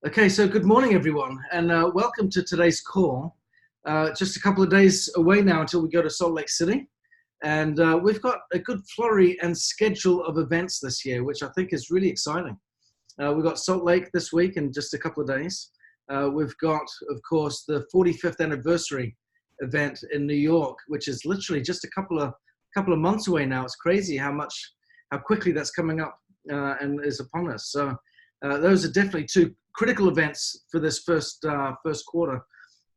Okay, so good morning, everyone, and welcome to today's call. Just a couple of days away now until we go to Salt Lake City, and we've got a good flurry and schedule of events this year, which I think is really exciting. We've got Salt Lake this week in just a couple of days. We've got, of course, the 45th anniversary event in New York, which is literally just a couple of months away now. It's crazy how quickly that's coming up and is upon us. So those are definitely two critical events for this first quarter.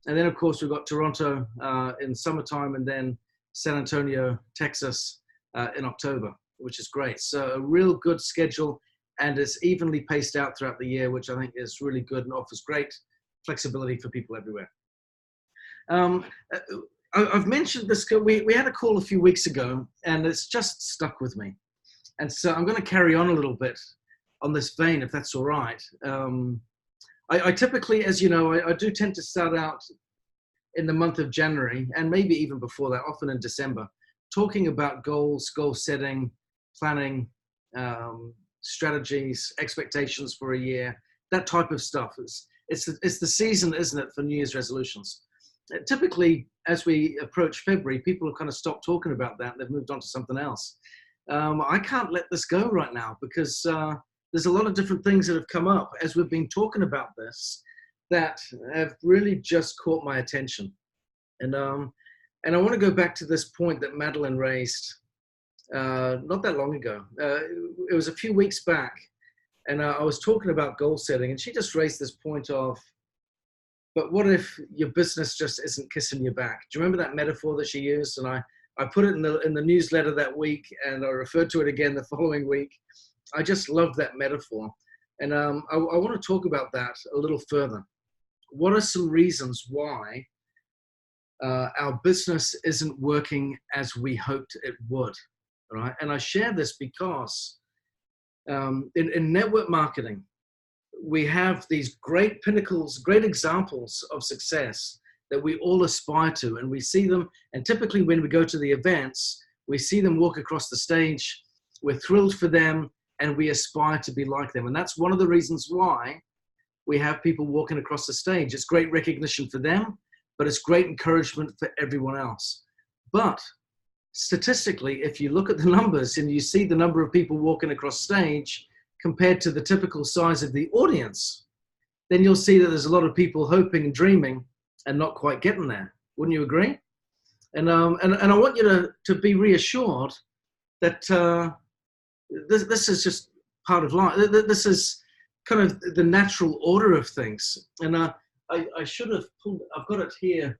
And then, of course, we've got Toronto in summertime, and then San Antonio, Texas in October, which is great. So a real good schedule, and it's evenly paced out throughout the year, which I think is really good and offers great flexibility for people everywhere. I've mentioned this. We had a call a few weeks ago, and it's just stuck with me. And so I'm going to carry on a little bit on this vein, if that's all right. I typically, as you know, I do tend to start out in the month of January, and maybe even before that, often in December, talking about goals, goal setting, planning, strategies, expectations for a year, that type of stuff. It's the season, isn't it, for New Year's resolutions? Typically, as we approach February, people have kind of stopped talking about that. They've moved on to something else. I can't let this go right now because there's a lot of different things that have come up as we've been talking about this that have really just caught my attention. And I want to go back to this point that Madeline raised not that long ago. It was a few weeks back, and I was talking about goal setting, and she just raised this point of, but what if your business just isn't kissing you back? Do you remember that metaphor that she used? And I put it in the newsletter that week, and I referred to it again the following week. I just love that metaphor. And I want to talk about that a little further. What are some reasons why our business isn't working as we hoped it would? Right? And I share this because in network marketing, we have these great pinnacles, great examples of success that we all aspire to, and we see them. And typically when we go to the events, we see them walk across the stage. We're thrilled for them, and we aspire to be like them. And that's one of the reasons why we have people walking across the stage. It's great recognition for them, but it's great encouragement for everyone else. But statistically, if you look at the numbers and you see the number of people walking across stage compared to the typical size of the audience, then you'll see that there's a lot of people hoping and dreaming and not quite getting there. Wouldn't you agree? And I want you to be reassured that this is just part of life. This is kind of the natural order of things. And I should have pulled, I've got it here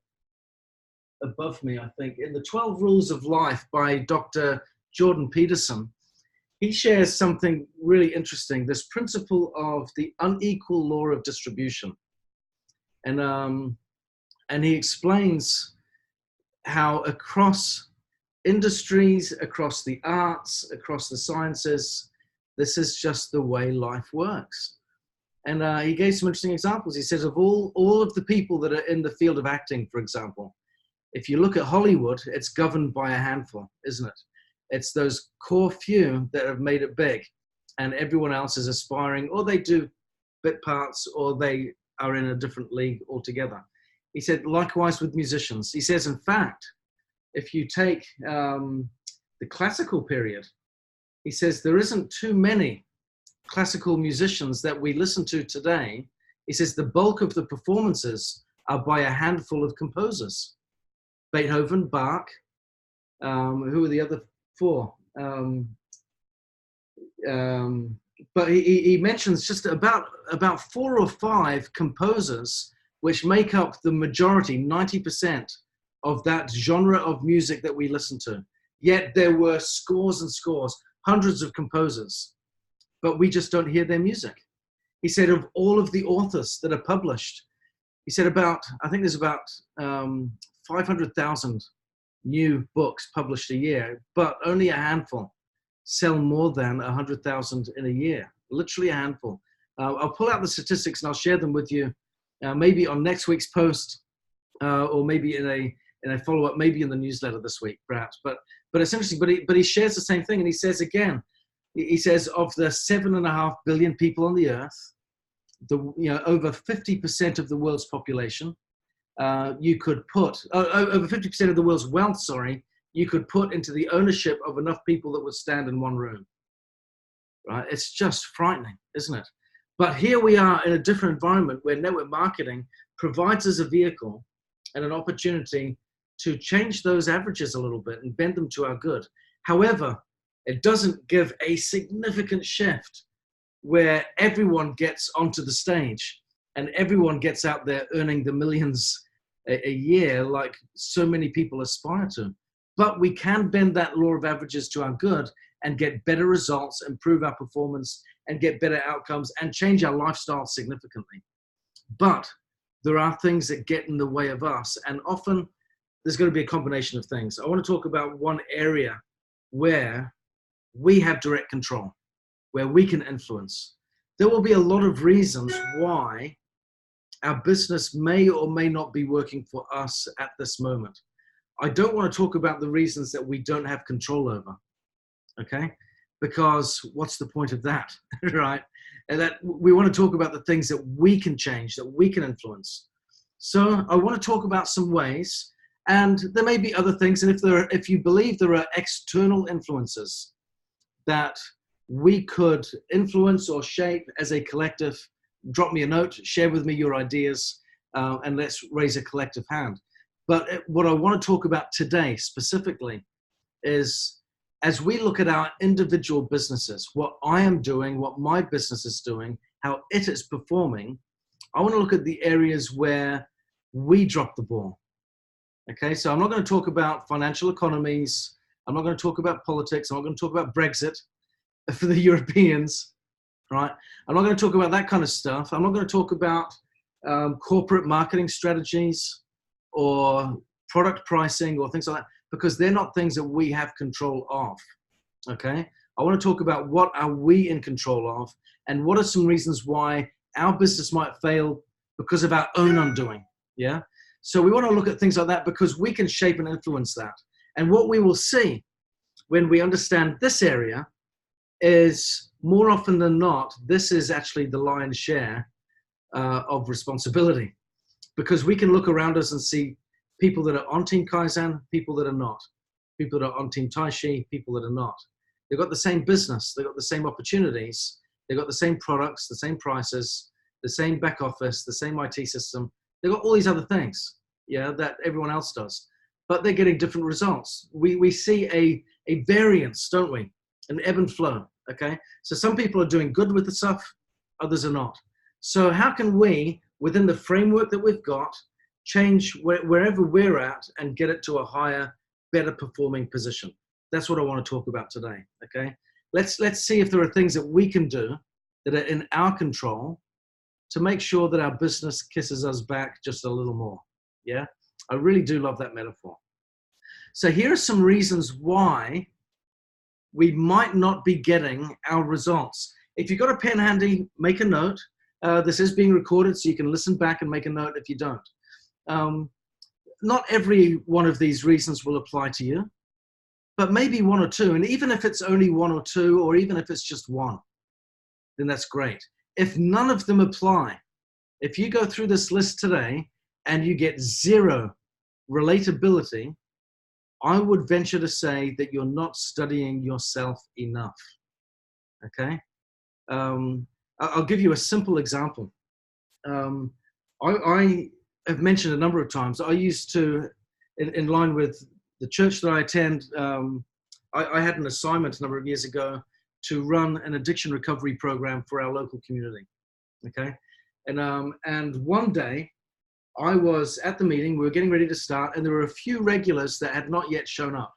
above me, I think, in the 12 Rules of Life by Dr. Jordan Peterson. He shares something really interesting, this principle of the unequal law of distribution. And he explains how across industries, across the arts, across the sciences, this is just the way life works. And he gave some interesting examples. He says of all of the people that are in the field of acting, for example, if you look at Hollywood, it's governed by a handful, isn't it? It's those core few that have made it big, and everyone else is aspiring, or they do bit parts, or they are in a different league altogether. He said, likewise with musicians. He says, in fact, if you take the classical period, he says there isn't too many classical musicians that we listen to today. He says the bulk of the performances are by a handful of composers. Beethoven, Bach, who are the other four? But he mentions just about 4 or 5 composers which make up the majority, 90% of that genre of music that we listen to. Yet there were scores and scores, hundreds of composers, but we just don't hear their music. He said of all of the authors that are published, he said I think there's about 500,000 new books published a year, but only a handful sell more than 100,000 in a year, literally a handful. I'll pull out the statistics and I'll share them with you, maybe on next week's post, or maybe in a follow-up, maybe in the newsletter this week, perhaps. But it's interesting. But he shares the same thing, and he says again, he says of the 7.5 billion people on the earth, over 50% of the world's population, you could put over 50% of the world's wealth, sorry, you could put into the ownership of enough people that would stand in one room. Right? It's just frightening, isn't it? But here we are in a different environment where network marketing provides us a vehicle and an opportunity to change those averages a little bit and bend them to our good. However, it doesn't give a significant shift where everyone gets onto the stage and everyone gets out there earning the millions a year like so many people aspire to. But we can bend that law of averages to our good and get better results, improve our performance, and get better outcomes and change our lifestyle significantly. But there are things that get in the way of us, and often there's going to be a combination of things. I want to talk about one area where we have direct control, where we can influence. There will be a lot of reasons why our business may or may not be working for us at this moment. I don't want to talk about the reasons that we don't have control over, okay? Because what's the point of that, right? And that we want to talk about the things that we can change, that we can influence. So I want to talk about some ways, and there may be other things. And if you believe there are external influences that we could influence or shape as a collective, drop me a note, share with me your ideas, and let's raise a collective hand. But what I want to talk about today specifically is, as we look at our individual businesses, what I am doing, what my business is doing, how it is performing, I want to look at the areas where we drop the ball. Okay, so I'm not going to talk about financial economies. I'm not going to talk about politics. I'm not going to talk about Brexit for the Europeans, right? I'm not going to talk about that kind of stuff. I'm not going to talk about corporate marketing strategies or product pricing or things like that, because they're not things that we have control of, okay? I want to talk about what are we in control of and what are some reasons why our business might fail because of our own undoing, yeah? So we want to look at things like that because we can shape and influence that. And what we will see when we understand this area is, more often than not, this is actually the lion's share of responsibility, because we can look around us and see people that are on Team Kaizen, people that are not, people that are on Team Tai Chi, people that are not. They've got the same business, they've got the same opportunities, they've got the same products, the same prices, the same back office, the same IT system. They've got all these other things, yeah, that everyone else does, but they're getting different results. We see a variance, don't we? An ebb and flow, okay? So some people are doing good with the stuff, others are not. So how can we, within the framework that we've got, change wherever we're at and get it to a higher, better performing position? That's what I want to talk about today, okay? Let's see if there are things that we can do that are in our control to make sure that our business kisses us back just a little more, yeah? I really do love that metaphor. So here are some reasons why we might not be getting our results. If you've got a pen handy, make a note. This is being recorded, so you can listen back and make a note if you don't. Not every one of these reasons will apply to you, but maybe one or two. And even if it's only one or two, or even if it's just one, then that's great. If none of them apply, if you go through this list today and you get zero relatability, I would venture to say that you're not studying yourself enough, okay? I'll give you a simple example. I have mentioned a number of times, I used to, in line with the church that I attend, I had an assignment a number of years ago to run an addiction recovery program for our local community, okay? And one day, I was at the meeting, we were getting ready to start, and there were a few regulars that had not yet shown up.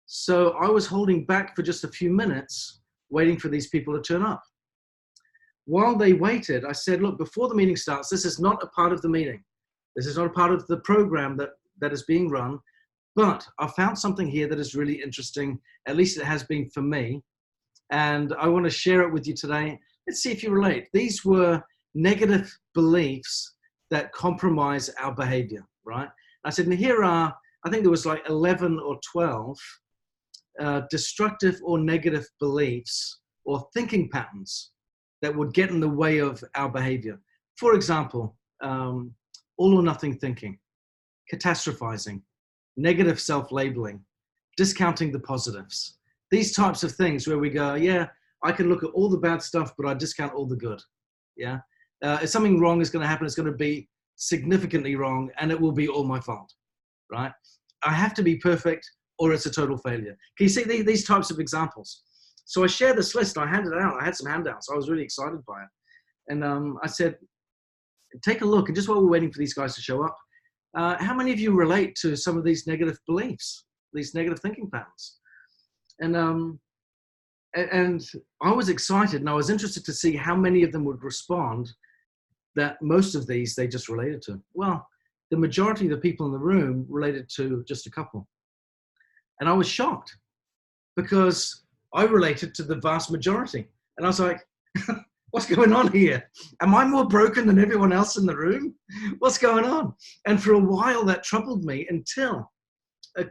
So I was holding back for just a few minutes, waiting for these people to turn up. While they waited, I said, look, before the meeting starts, this is not a part of the meeting. This is not a part of the program that is being run, but I found something here that is really interesting, at least it has been for me, and I want to share it with you today. Let's see if you relate. These were negative beliefs that compromise our behavior, right? I said, and here are, I think there was like 11 or 12 destructive or negative beliefs or thinking patterns that would get in the way of our behavior. For example, all or nothing thinking, catastrophizing, negative self-labeling, discounting the positives. These types of things where we go, yeah, I can look at all the bad stuff, but I discount all the good. Yeah. If something wrong is going to happen, it's going to be significantly wrong, and it will be all my fault, right? I have to be perfect or it's a total failure. Can you see these types of examples? So I shared this list. I handed it out. I had some handouts. I was really excited by it. And I said, take a look. And just while we're waiting for these guys to show up, how many of you relate to some of these negative beliefs, these negative thinking patterns? And I was excited, and I was interested to see how many of them would respond that most of these they just related to. Well, the majority of the people in the room related to just a couple. And I was shocked because I related to the vast majority. And I was like, what's going on here? Am I more broken than everyone else in the room? What's going on? And for a while that troubled me until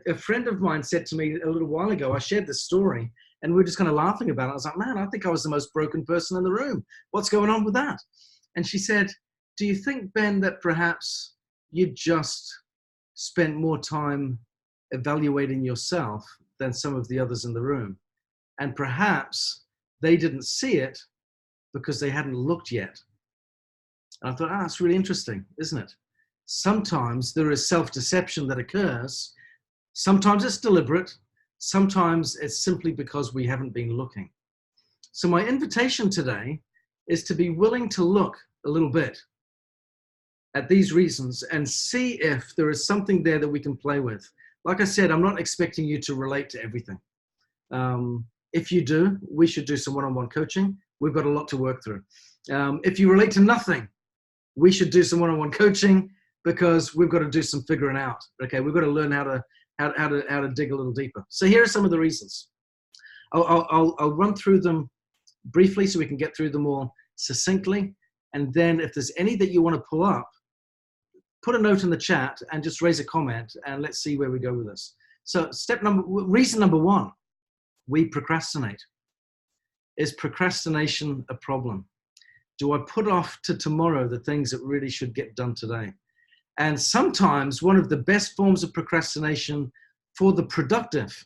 a friend of mine said to me a little while ago, I shared this story and we were just kind of laughing about it. I was like, man, I think I was the most broken person in the room. What's going on with that? And she said, do you think, Ben, that perhaps you just spent more time evaluating yourself than some of the others in the room? And perhaps they didn't see it because they hadn't looked yet. And I thought, that's really interesting, isn't it? Sometimes there is self-deception that occurs. Sometimes it's deliberate. Sometimes it's simply because we haven't been looking. So my invitation today is to be willing to look a little bit at these reasons and see if there is something there that we can play with. Like I said, I'm not expecting you to relate to everything. If you do, we should do some one-on-one coaching. We've got a lot to work through. If you relate to nothing, we should do some one-on-one coaching because we've got to do some figuring out. Okay, we've got to learn how to dig a little deeper. So here are some of the reasons. I'll run through them briefly so we can get through them all succinctly. And then if there's any that you want to pull up, put a note in the chat and just raise a comment and let's see where we go with this. So reason number one, we procrastinate. Is procrastination a problem? Do I put off to tomorrow the things that really should get done today? And sometimes one of the best forms of procrastination for the productive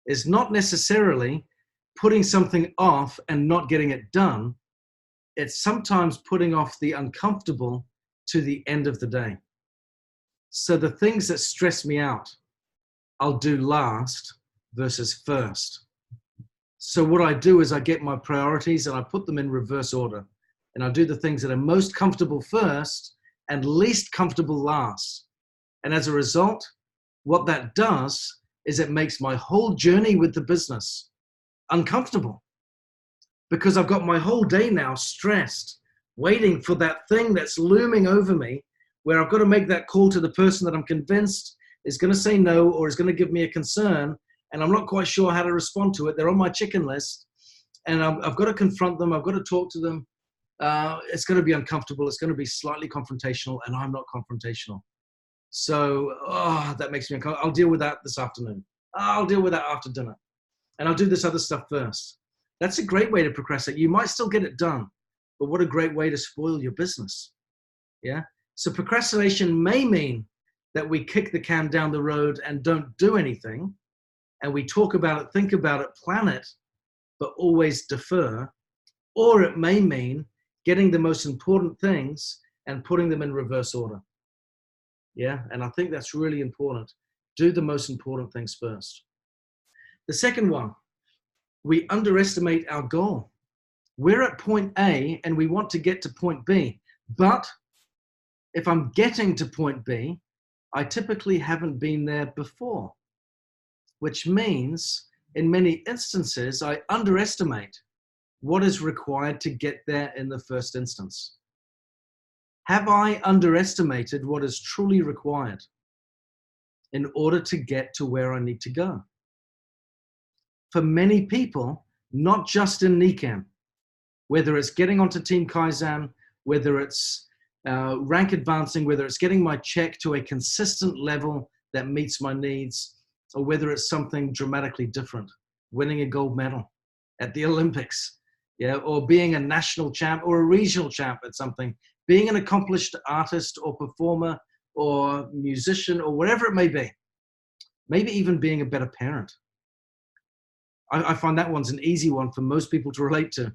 is not necessarily putting something off and not getting it done. It's sometimes putting off the uncomfortable to the end of the day. So the things that stress me out, I'll do last versus first. So what I do is I get my priorities and I put them in reverse order. And I do the things that are most comfortable first and least comfortable last. And as a result, what that does is it makes my whole journey with the business uncomfortable because I've got my whole day now stressed, waiting for that thing that's looming over me where I've got to make that call to the person that I'm convinced is going to say no or is going to give me a concern. And I'm not quite sure how to respond to it. They're on my chicken list and I've got to confront them. I've got to talk to them. It's going to be uncomfortable. It's going to be slightly confrontational and I'm not confrontational. So that makes me uncomfortable. I'll deal with that this afternoon. I'll deal with that after dinner. And I'll do this other stuff first. That's a great way to procrastinate. You might still get it done, but what a great way to spoil your business. Yeah. So procrastination may mean that we kick the can down the road and don't do anything. And we talk about it, think about it, plan it, but always defer. Or it may mean getting the most important things and putting them in reverse order. Yeah, and I think that's really important. Do the most important things first. The second one, we underestimate our goal. We're at point A and we want to get to point B. But if I'm getting to point B, I typically haven't been there before, which means in many instances, I underestimate what is required to get there in the first instance. Have I underestimated what is truly required in order to get to where I need to go? For many people, not just in Nikan, whether it's getting onto Team Kaizen, whether it's rank advancing, whether it's getting my check to a consistent level that meets my needs, or whether it's something dramatically different, winning a gold medal at the Olympics, yeah, or being a national champ or a regional champ at something, being an accomplished artist or performer or musician or whatever it may be, maybe even being a better parent. I find that one's an easy one for most people to relate to.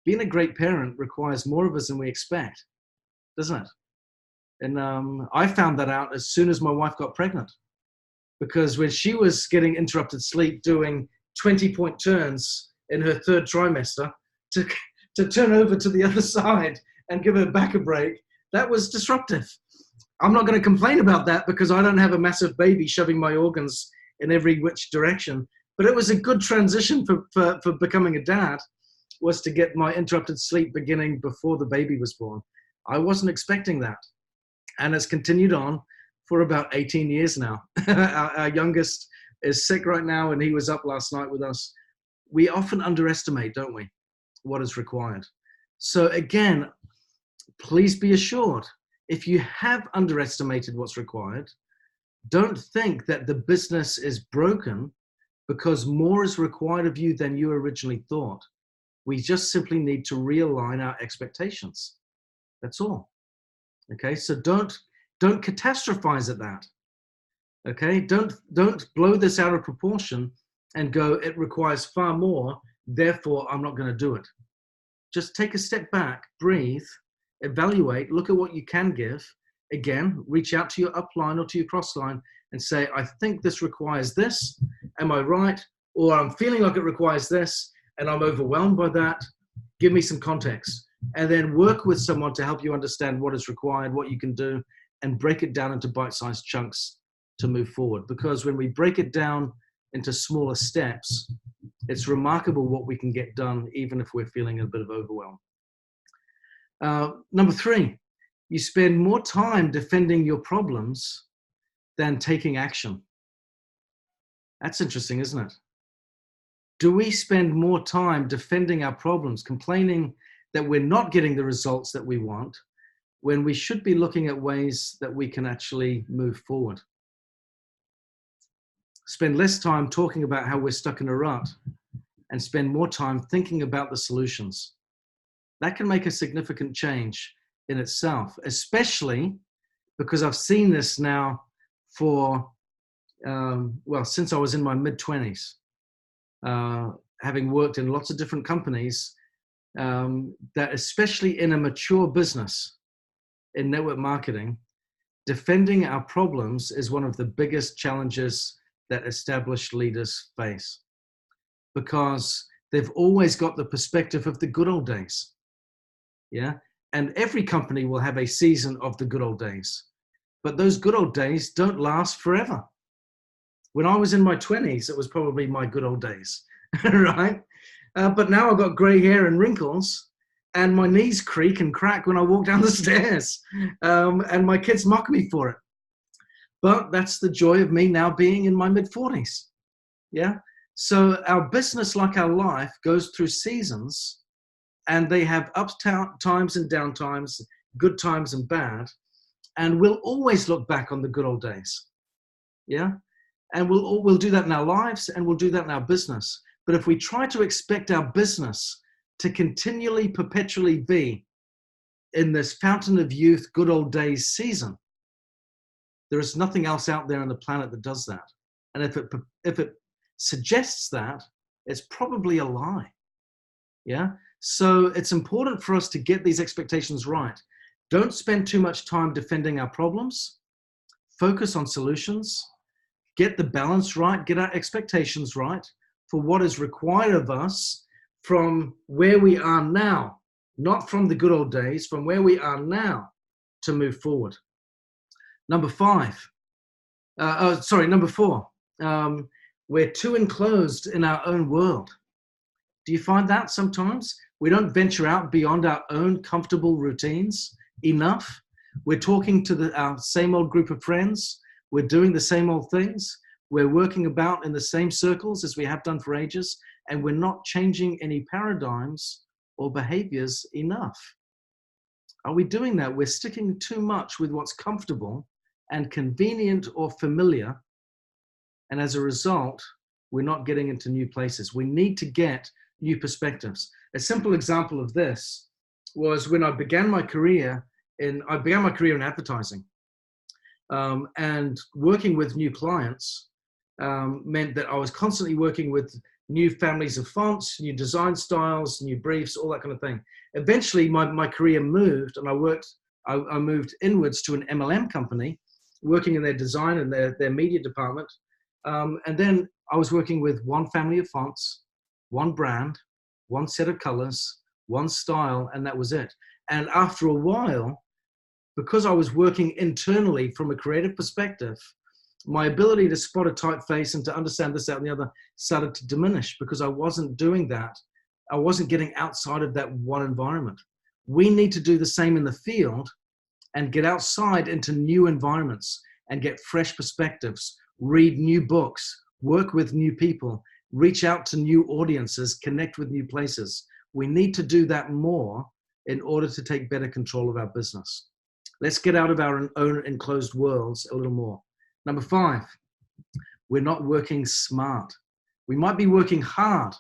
Being a great parent requires more of us than we expect, doesn't it? And I found that out as soon as my wife got pregnant, because when she was getting interrupted sleep doing 20-point turns in her third trimester, to turn over to the other side and give her back a break, that was disruptive. I'm not going to complain about that because I don't have a massive baby shoving my organs in every which direction. But it was a good transition for becoming a dad, was to get my interrupted sleep beginning before the baby was born. I wasn't expecting that. And it's continued on for about 18 years now. Our youngest is sick right now, and he was up last night with us. We often underestimate, don't we, what is required. So again, please be assured, if you have underestimated what's required, don't think that the business is broken because more is required of you than you originally thought. We just simply need to realign our expectations. That's all. Okay, so don't catastrophize at that. Okay, don't blow this out of proportion and go, it requires far more, therefore I'm not going to do it. Just take a step back, breathe, evaluate, look at what you can give. Again, reach out to your upline or to your crossline and say, I think this requires this. Am I right? Or I'm feeling like it requires this and I'm overwhelmed by that. Give me some context. And then work with someone to help you understand what is required, what you can do, and break it down into bite-sized chunks to move forward. Because when we break it down into smaller steps, it's remarkable what we can get done, even if we're feeling a bit of overwhelm. Number 3, you spend more time defending your problems than taking action. That's interesting, isn't it? Do we spend more time defending our problems, complaining that we're not getting the results that we want, when we should be looking at ways that we can actually move forward? Spend less time talking about how we're stuck in a rut and spend more time thinking about the solutions. That can make a significant change in itself, especially because I've seen this now for, since I was in my mid-20s, having worked in lots of different companies, that especially in a mature business in network marketing, defending our problems is one of the biggest challenges that established leaders face, because they've always got the perspective of the good old days. Yeah. And every company will have a season of the good old days, but those good old days don't last forever. When I was in my 20s, it was probably my good old days, right? But now I've got gray hair and wrinkles, and my knees creak and crack when I walk down the stairs, and my kids mock me for it. But that's the joy of me now being in my mid-40s. Yeah. So our business, like our life, goes through seasons, and they have up times and down times, good times and bad. And we'll always look back on the good old days. Yeah. And we'll do that in our lives, and we'll do that in our business. But if we try to expect our business to continually, perpetually be in this fountain of youth, good old days season, there is nothing else out there on the planet that does that. And if it suggests that, it's probably a lie. Yeah. So it's important for us to get these expectations right. Don't spend too much time defending our problems. Focus on solutions. Get the balance right. Get our expectations right for what is required of us from where we are now, not from the good old days, from where we are now to move forward. Number 4. We're too enclosed in our own world. Do you find that sometimes? We don't venture out beyond our own comfortable routines enough. We're talking to our same old group of friends. We're doing the same old things. We're working about in the same circles as we have done for ages, and we're not changing any paradigms or behaviors enough. Are we doing that? We're sticking too much with what's comfortable and convenient or familiar, and as a result, we're not getting into new places. We need to get new perspectives. A simple example of this was when I began my career in advertising, and working with new clients meant that I was constantly working with new families of fonts, new design styles, new briefs, all that kind of thing. Eventually, my career moved, and I moved inwards to an MLM company, working in their design and their media department. And then I was working with one family of fonts, one brand, one set of colors, one style, and that was it. And after a while, because I was working internally from a creative perspective, my ability to spot a typeface and to understand this, that, and the other started to diminish because I wasn't doing that. I wasn't getting outside of that one environment. We need to do the same in the field and get outside into new environments and get fresh perspectives, read new books, work with new people, reach out to new audiences, connect with new places. We need to do that more in order to take better control of our business. Let's get out of our own enclosed worlds a little more. Number 5, we're not working smart. We might be working hard,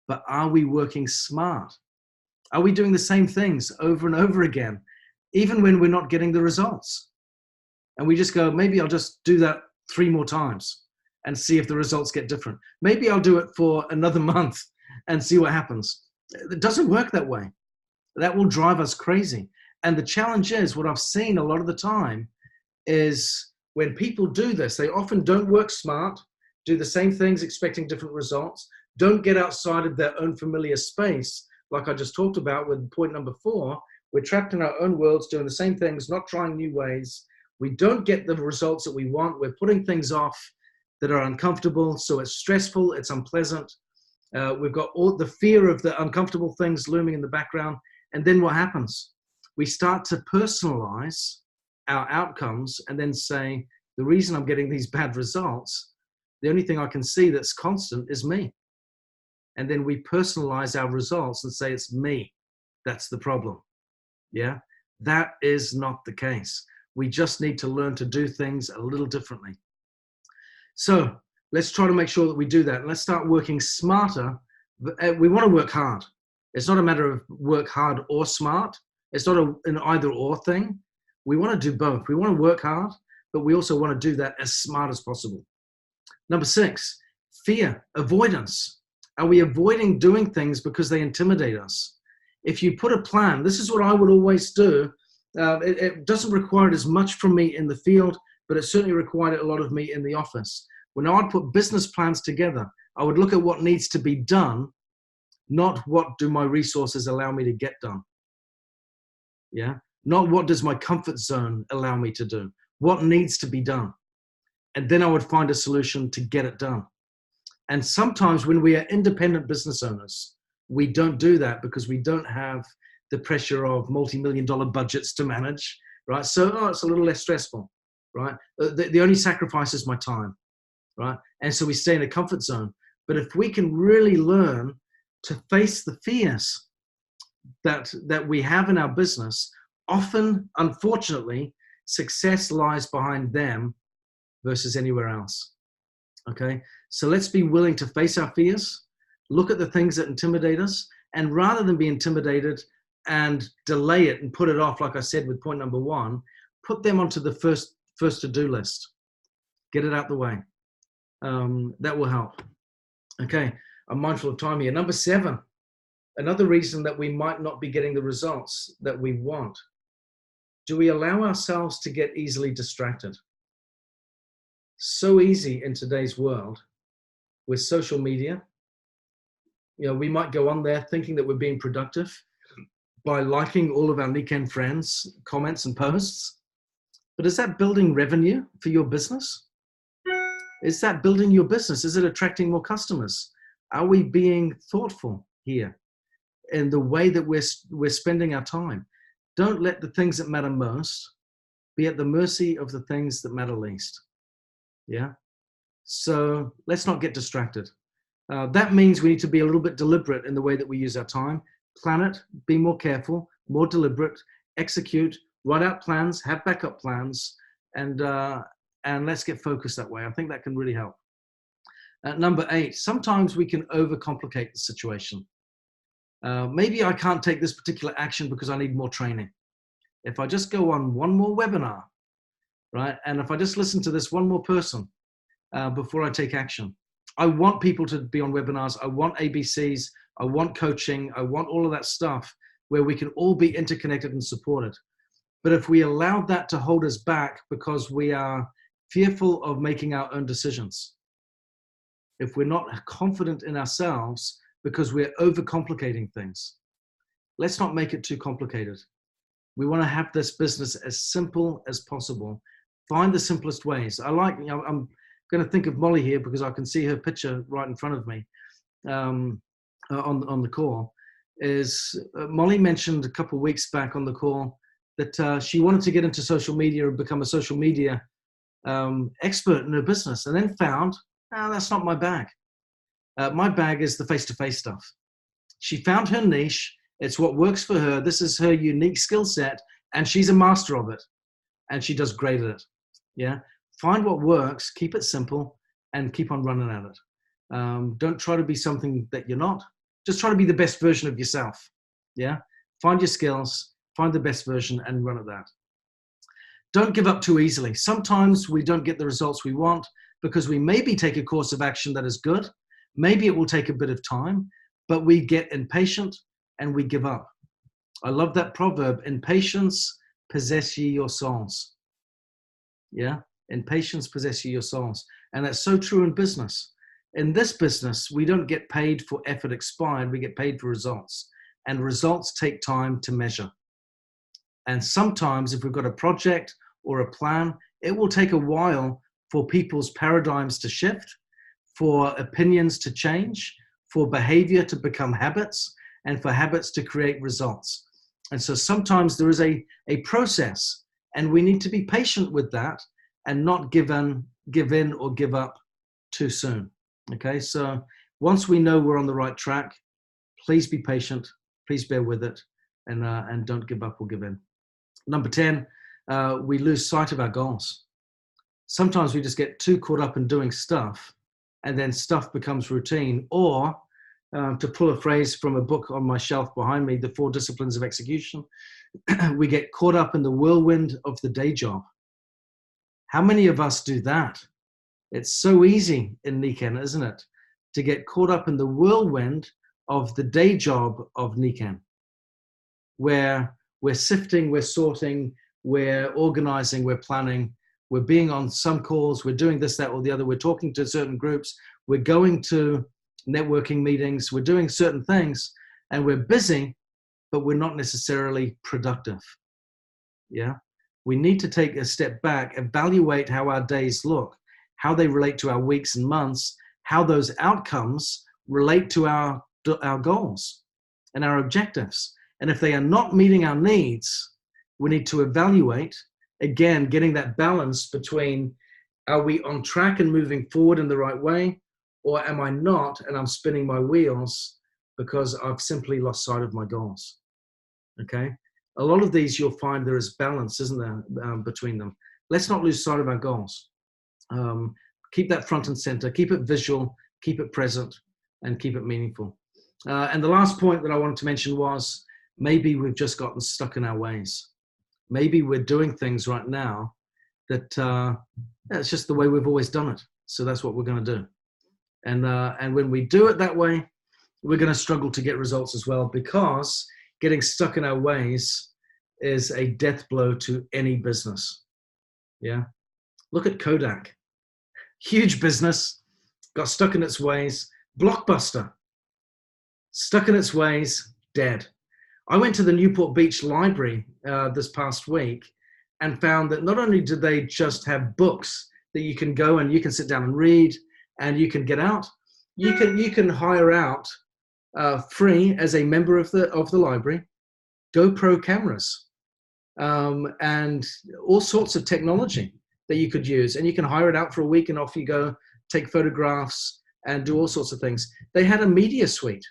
but are we working smart? Are we doing the same things over and over again, even when we're not getting the results? And we just go, maybe I'll just do that 3 more times and see if the results get different. Maybe I'll do it for another month and see what happens. It doesn't work that way. That will drive us crazy. And the challenge is, what I've seen a lot of the time is when people do this, they often don't work smart, do the same things expecting different results, don't get outside of their own familiar space, like I just talked about with point number 4. We're trapped in our own worlds, doing the same things, not trying new ways. We don't get the results that we want. We're putting things off that are uncomfortable, so it's stressful, it's unpleasant. We've got all the fear of the uncomfortable things looming in the background. And then what happens? We start to personalize our outcomes and then say, the reason I'm getting these bad results, the only thing I can see that's constant is me. And then we personalize our results and say, it's me. That's the problem. Yeah, that is not the case. We just need to learn to do things a little differently. So let's try to make sure that we do that. Let's start working smarter. We want to work hard. It's not a matter of work hard or smart. It's not an either or thing. We want to do both. We want to work hard, but we also want to do that as smart as possible. Number 6, fear, avoidance. Are we avoiding doing things because they intimidate us? If you put a plan, this is what I would always do. It doesn't require as much from me in the field, but it certainly required a lot of me in the office. When I'd put business plans together, I would look at what needs to be done, not what do my resources allow me to get done. Yeah, not what does my comfort zone allow me to do, what needs to be done. And then I would find a solution to get it done. And sometimes when we are independent business owners, we don't do that because we don't have the pressure of multi-million-dollar budgets to manage, right? So it's a little less stressful, right? The only sacrifice is my time, right? And so we stay in a comfort zone. But if we can really learn to face the fears that we have in our business, often, unfortunately, success lies behind them versus anywhere else. Okay, so let's be willing to face our fears, look at the things that intimidate us, and rather than be intimidated and delay it and put it off, like I said with point number 1, put them onto the first to-do list. Get it out the way. That will help. Okay, I'm mindful of time here. Number 7, another reason that we might not be getting the results that we want. Do we allow ourselves to get easily distracted? So easy in today's world with social media. You know, we might go on there thinking that we're being productive by liking all of our weekend friends' comments and posts. But is that building revenue for your business? Is that building your business? Is it attracting more customers? Are we being thoughtful here in the way that we're spending our time? Don't let the things that matter most be at the mercy of the things that matter least. Yeah. So let's not get distracted. That means we need to be a little bit deliberate in the way that we use our time. Plan it, be more careful, more deliberate, execute, write out plans, have backup plans, and let's get focused that way. I think that can really help. Number 8, sometimes we can overcomplicate the situation. Maybe I can't take this particular action because I need more training. If I just go on one more webinar, right, and if I just listen to this one more person before I take action. I want people to be on webinars. I want ABCs. I want coaching. I want all of that stuff where we can all be interconnected and supported. But if we allow that to hold us back because we are fearful of making our own decisions, if we're not confident in ourselves because we're overcomplicating things, let's not make it too complicated. We want to have this business as simple as possible. Find the simplest ways. I'm going to think of Molly here because I can see her picture right in front of me on the call. Molly mentioned a couple of weeks back on the call that she wanted to get into social media and become a social media expert in her business, and then found, that's not my bag. My bag is the face-to-face stuff. She found her niche. It's what works for her. This is her unique skill set, and she's a master of it, and she does great at it. Yeah. Find what works, keep it simple, and keep on running at it. Don't try to be something that you're not. Just try to be the best version of yourself. Yeah. Find your skills, find the best version, and run at that. Don't give up too easily. Sometimes we don't get the results we want because we maybe take a course of action that is good. Maybe it will take a bit of time, but we get impatient and we give up. I love that proverb, in patience, possess ye your souls. Yeah, in patience, possess ye your souls. And that's so true in business. In this business, we don't get paid for effort expired, we get paid for results. And results take time to measure. And sometimes if we've got a project or a plan, it will take a while for people's paradigms to shift, for opinions to change, for behavior to become habits, and for habits to create results. And so sometimes there is a process, and we need to be patient with that and not give in or give up too soon. Okay, so once we know we're on the right track, please be patient, please bear with it, and don't give up or give in. Number 10, we lose sight of our goals. Sometimes we just get too caught up in doing stuff, and then stuff becomes routine. Or, to pull a phrase from a book on my shelf behind me, The 4 Disciplines of Execution, we get caught up in the whirlwind of the day job. How many of us do that? It's so easy in Niken, isn't it? To get caught up in the whirlwind of the day job of Niken, where we're sifting, we're sorting, we're organizing, we're planning, we're being on some calls, we're doing this, that, or the other, we're talking to certain groups, we're going to networking meetings, we're doing certain things, and we're busy, but we're not necessarily productive. Yeah. We need to take a step back, evaluate how our days look, how they relate to our weeks and months, how those outcomes relate to our goals and our objectives. And if they are not meeting our needs, we need to evaluate, again, getting that balance between, are we on track and moving forward in the right way, or am I not and I'm spinning my wheels because I've simply lost sight of my goals? Okay. A lot of these you'll find there is balance, isn't there, between them. Let's not lose sight of our goals. Keep that front and center, keep it visual, keep it present, and keep it meaningful. And the last point that I wanted to mention was, maybe we've just gotten stuck in our ways. Maybe we're doing things right now that it's just the way we've always done it. So that's what we're going to do. And when we do it that way, we're going to struggle to get results as well, because getting stuck in our ways is a death blow to any business. Yeah. Look at Kodak. Huge business, got stuck in its ways. Blockbuster, stuck in its ways, dead. I went to the Newport Beach Library this past week and found that not only do they just have books that you can go and you can sit down and read and you can get out, you can hire out free as a member of the library GoPro cameras and all sorts of technology that you could use, and you can hire it out for a week and off you go, take photographs and do all sorts of things. They had a media suite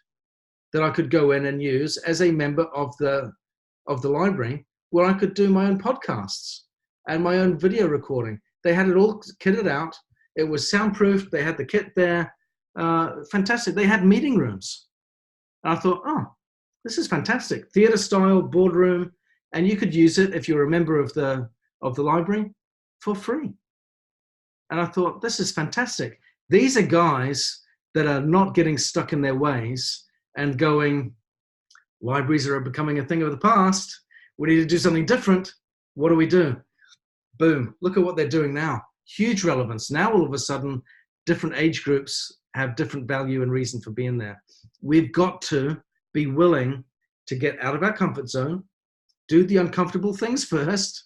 that I could go in and use as a member of the library, where I could do my own podcasts and my own video recording. They had it all kitted out. It was soundproofed. They had the kit there. fantastic. They had meeting rooms. And I thought, oh, this is fantastic. Theater style boardroom, and you could use it if you're a member of the library for free. And I thought, this is fantastic. These are guys that are not getting stuck in their ways and going, libraries are becoming a thing of the past. We need to do something different. What do? Boom. Look at what they're doing now. Huge relevance. Now, all of a sudden, different age groups have different value and reason for being there. We've got to be willing to get out of our comfort zone, do the uncomfortable things first,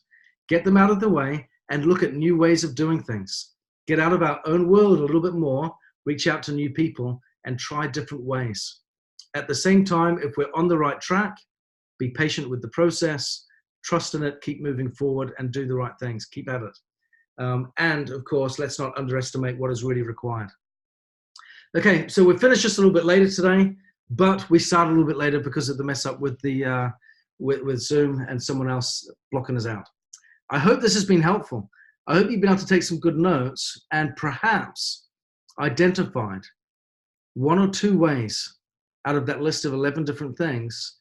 get them out of the way, and look at new ways of doing things. Get out of our own world a little bit more, reach out to new people, and try different ways. At the same time, if we're on the right track, be patient with the process, trust in it, keep moving forward, and do the right things. Keep at it. And of course, let's not underestimate what is really required. Okay, so we finished just a little bit later today, but we started a little bit later because of the mess up with the with Zoom and someone else blocking us out. I hope this has been helpful. I hope you've been able to take some good notes and perhaps identified 1 or 2 ways out of that list of 11 different things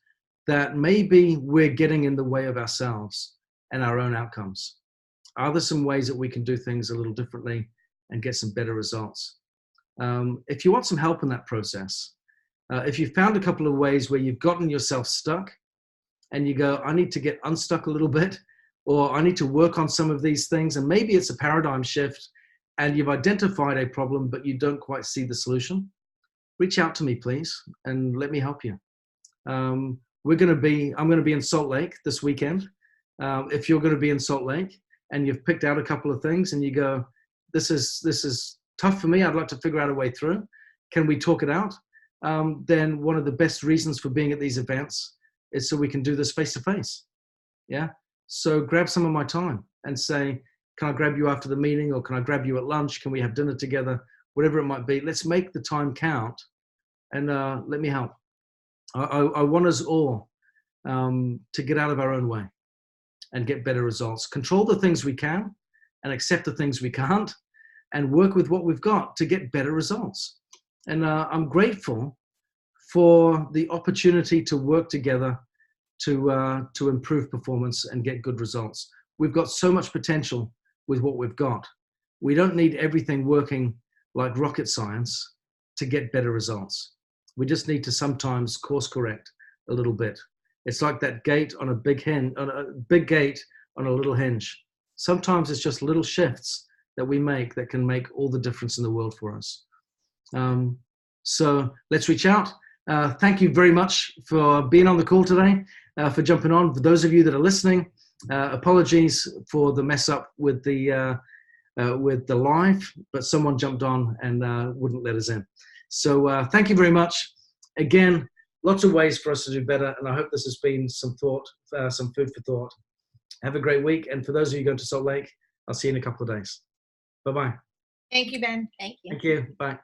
that maybe we're getting in the way of ourselves and our own outcomes. Are there some ways that we can do things a little differently and get some better results? If you want some help in that process, if you've found a couple of ways where you've gotten yourself stuck and you go, I need to get unstuck a little bit, or I need to work on some of these things, and maybe it's a paradigm shift and you've identified a problem, but you don't quite see the solution, reach out to me, please, and let me help you. I'm going to be in Salt Lake this weekend. If you're going to be in Salt Lake and you've picked out a couple of things and you go, this is tough for me, I'd like to figure out a way through. Can we talk it out? Then one of the best reasons for being at these events is so we can do this face to face. Yeah. So grab some of my time and say, can I grab you after the meeting, or can I grab you at lunch? Can we have dinner together? Whatever it might be. Let's make the time count, and let me help. I want us all to get out of our own way and get better results. Control the things we can and accept the things we can't, and work with what we've got to get better results. And I'm grateful for the opportunity to work together to improve performance and get good results. We've got so much potential with what we've got. We don't need everything working like rocket science to get better results. We just need to sometimes course correct a little bit. It's like that gate on a big gate on a little hinge. Sometimes it's just little shifts that we make that can make all the difference in the world for us. So let's reach out. Thank you very much for being on the call today, for jumping on. For those of you that are listening, apologies for the mess up with the live, but someone jumped on and wouldn't let us in. So thank you very much. Again, lots of ways for us to do better, and I hope this has been some thought, some food for thought. Have a great week, and for those of you going to Salt Lake, I'll see you in a couple of days. Bye-bye. Thank you, Ben. Thank you. Thank you. Bye.